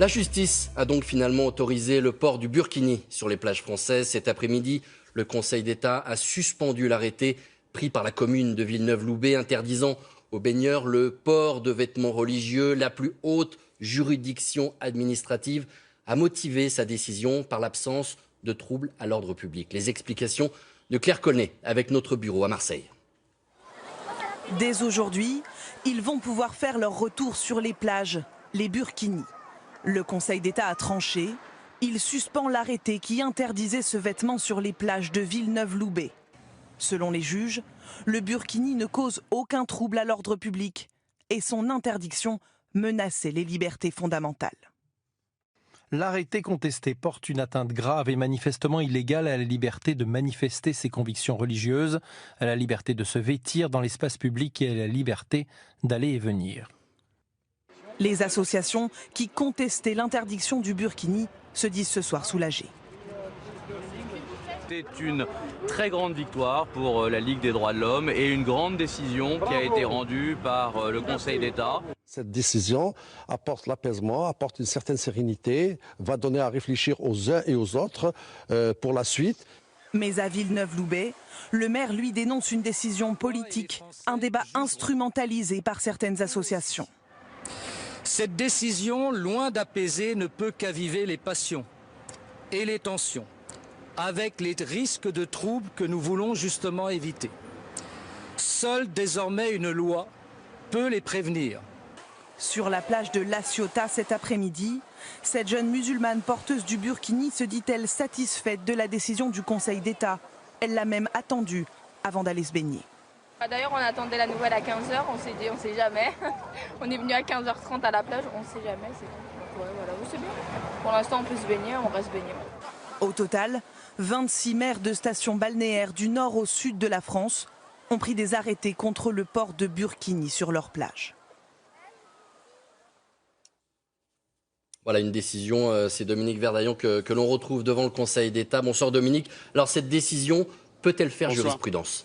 La justice a donc finalement autorisé le port du burkini sur les plages françaises. Cet après-midi, le Conseil d'État a suspendu l'arrêté pris par la commune de Villeneuve-Loubet interdisant aux baigneurs le port de vêtements religieux. La plus haute juridiction administrative a motivé sa décision par l'absence de troubles à l'ordre public. Les explications de Claire Colnet avec notre bureau à Marseille. Dès aujourd'hui, ils vont pouvoir faire leur retour sur les plages, les burkinis. Le Conseil d'État a tranché. Il suspend l'arrêté qui interdisait ce vêtement sur les plages de Villeneuve-Loubet. Selon les juges, le burkini ne cause aucun trouble à l'ordre public et son interdiction menaçait les libertés fondamentales. L'arrêté contesté porte une atteinte grave et manifestement illégale à la liberté de manifester ses convictions religieuses, à la liberté de se vêtir dans l'espace public et à la liberté d'aller et venir. Les associations qui contestaient l'interdiction du burkini se disent ce soir soulagées. C'est une très grande victoire pour la Ligue des droits de l'homme et une grande décision qui a été rendue par le Conseil d'État. Cette décision apporte l'apaisement, apporte une certaine sérénité, va donner à réfléchir aux uns et aux autres pour la suite. Mais à Villeneuve-Loubet, le maire lui dénonce une décision politique, un débat instrumentalisé par certaines associations. Cette décision, loin d'apaiser, ne peut qu'aviver les passions et les tensions, avec les risques de troubles que nous voulons justement éviter. Seule désormais une loi peut les prévenir. Sur la plage de La Ciotat cet après-midi, cette jeune musulmane porteuse du burkini se dit-elle satisfaite de la décision du Conseil d'État. Elle l'a même attendue avant d'aller se baigner. D'ailleurs, on attendait la nouvelle à 15h, on s'est dit, on sait jamais. On est venu à 15h30 à la plage, on sait jamais. Donc, ouais, voilà, c'est bien. Pour l'instant, on peut se baigner, on reste baigner. Au total, 26 maires de stations balnéaires du nord au sud de la France ont pris des arrêtés contre le port de burkini sur leur plage. Voilà une décision, c'est Dominique Verdaillon que l'on retrouve devant le Conseil d'État. Bonsoir Dominique. Alors cette décision peut-elle faire jurisprudence ?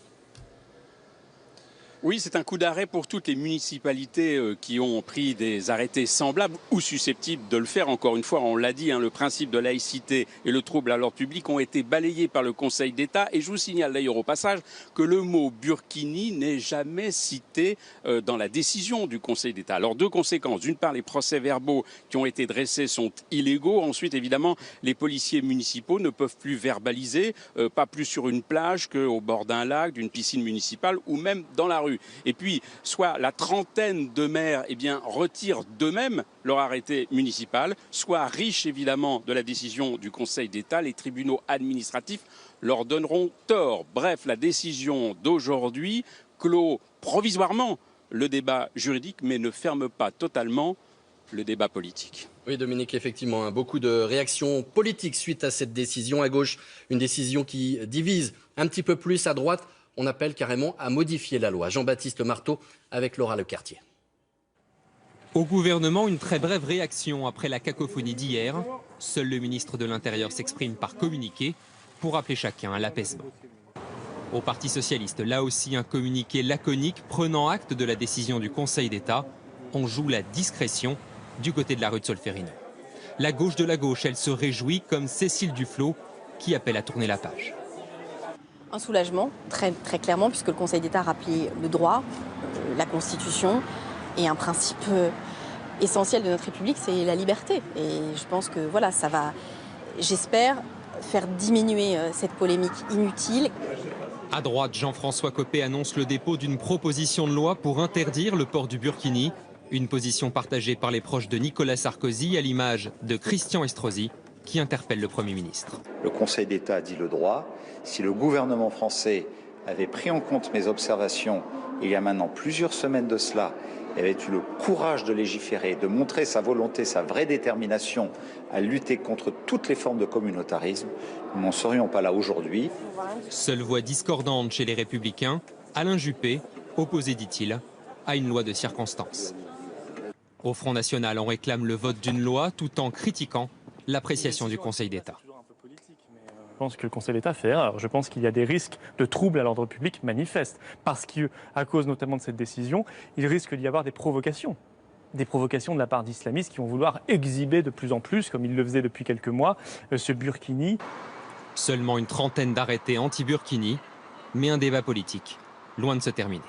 Oui, c'est un coup d'arrêt pour toutes les municipalités qui ont pris des arrêtés semblables ou susceptibles de le faire. Encore une fois, on l'a dit, le principe de laïcité et le trouble à l'ordre public ont été balayés par le Conseil d'État. Et je vous signale d'ailleurs au passage que le mot burkini n'est jamais cité dans la décision du Conseil d'État. Alors deux conséquences. D'une part, les procès-verbaux qui ont été dressés sont illégaux. Ensuite, évidemment, les policiers municipaux ne peuvent plus verbaliser, pas plus sur une plage qu'au bord d'un lac, d'une piscine municipale ou même dans la rue. Et puis, soit la trentaine de maires retirent d'eux-mêmes leur arrêté municipal, soit riches évidemment de la décision du Conseil d'État, les tribunaux administratifs leur donneront tort. Bref, la décision d'aujourd'hui clôt provisoirement le débat juridique, mais ne ferme pas totalement le débat politique. Oui Dominique, effectivement, beaucoup de réactions politiques suite à cette décision. À gauche, une décision qui divise un petit peu plus. À droite, on appelle carrément à modifier la loi. Jean-Baptiste Marteau avec Laura Lecartier. Au gouvernement, une très brève réaction après la cacophonie d'hier. Seul le ministre de l'Intérieur s'exprime par communiqué pour appeler chacun à l'apaisement. Au Parti socialiste, là aussi un communiqué laconique prenant acte de la décision du Conseil d'État. On joue la discrétion du côté de la rue de Solferino. La gauche de la gauche, elle se réjouit comme Cécile Duflot qui appelle à tourner la page. Un soulagement, très clairement, puisque le Conseil d'État a rappelé le droit, la Constitution, et un principe essentiel de notre République, c'est la liberté. Et je pense que voilà, ça va, j'espère, faire diminuer cette polémique inutile. À droite, Jean-François Copé annonce le dépôt d'une proposition de loi pour interdire le port du burkini. Une position partagée par les proches de Nicolas Sarkozy, à l'image de Christian Estrosi, qui interpelle le Premier ministre. Le Conseil d'État dit le droit. Si le gouvernement français avait pris en compte mes observations il y a maintenant plusieurs semaines de cela, et avait eu le courage de légiférer, de montrer sa volonté, sa vraie détermination à lutter contre toutes les formes de communautarisme, nous n'en serions pas là aujourd'hui. Seule voix discordante chez les Républicains, Alain Juppé, opposé, dit-il, à une loi de circonstance. Au Front National, on réclame le vote d'une loi tout en critiquant l'appréciation du Conseil d'État. Je pense que le Conseil d'État fait erreur. Je pense qu'il y a des risques de troubles à l'ordre public manifestes. Parce qu'à cause notamment de cette décision, il risque d'y avoir des provocations. des provocations de la part d'islamistes qui vont vouloir exhiber de plus en plus, comme ils le faisaient depuis quelques mois, ce burkini. Seulement une trentaine d'arrêtés anti-Burkini, mais un débat politique loin de se terminer.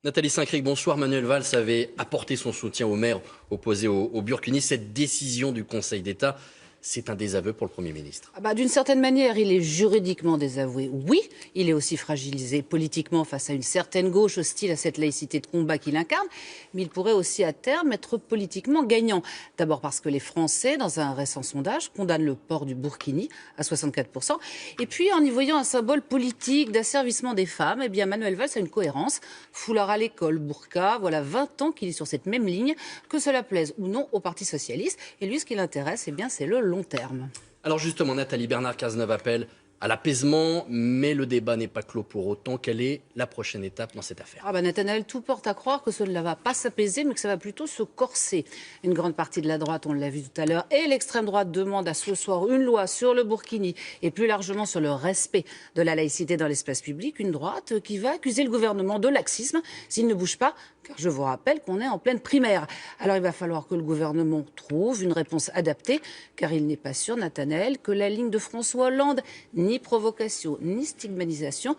Nathalie Saint-Cric, bonsoir. Manuel Valls avait apporté son soutien aux maires opposés au Burkini. Cette décision du Conseil d'État, c'est un désaveu pour le Premier ministre. D'une certaine manière, il est juridiquement désavoué. Oui, il est aussi fragilisé politiquement face à une certaine gauche hostile à cette laïcité de combat qu'il incarne, mais il pourrait aussi à terme être politiquement gagnant. D'abord parce que les Français, dans un récent sondage, condamnent le port du burkini à 64%. Et puis en y voyant un symbole politique d'asservissement des femmes, eh bien Manuel Valls a une cohérence. Foulard à l'école, burqa, voilà 20 ans qu'il est sur cette même ligne, que cela plaise ou non au Parti socialiste. Et lui, ce qui l'intéresse, eh bien, c'est le long terme. Alors justement, Nathalie, Bernard Cazeneuve appelle à l'apaisement, mais le débat n'est pas clos pour autant. Quelle est la prochaine étape dans cette affaire ? Nathanaël, tout porte à croire que cela ne va pas s'apaiser, mais que ça va plutôt se corser. Une grande partie de la droite, on l'a vu tout à l'heure, et l'extrême droite demande à ce soir une loi sur le burkini et plus largement sur le respect de la laïcité dans l'espace public. Une droite qui va accuser le gouvernement de laxisme s'il ne bouge pas, car je vous rappelle qu'on est en pleine primaire. Alors il va falloir que le gouvernement trouve une réponse adaptée, car il n'est pas sûr, Nathanaël, que la ligne de François Hollande, ni provocation, ni stigmatisation,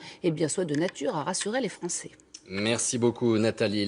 soit de nature à rassurer les Français. Merci beaucoup, Nathalie.